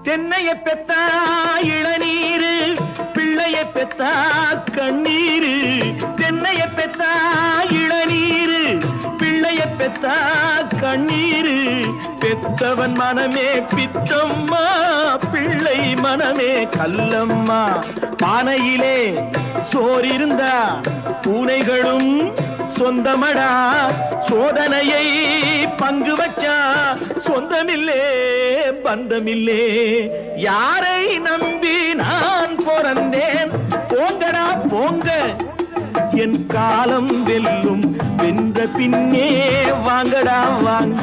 தென்னைய பெத்தா இளநீரு, பிள்ளைய பெத்தா கண்ணீரு. தென்னைய பெத்தா இளநீரு, பிள்ளைய பெத்தா கண்ணீரு. பெத்தவன் மனமே பித்தம்மா, பிள்ளை மனமே கல்லம்மா. பானையிலே சோறிருந்தா பூனைகளும் சொந்தமடா. சோதனையை பங்கு வச்சா சொந்தமில்லே பந்தமில்லே. யாரை நம்பி நான் பிறந்தேன்? போங்கடா போங்க, என் காலம் வெல்லும். வென்ற பின்னே வாங்கடா வாங்க.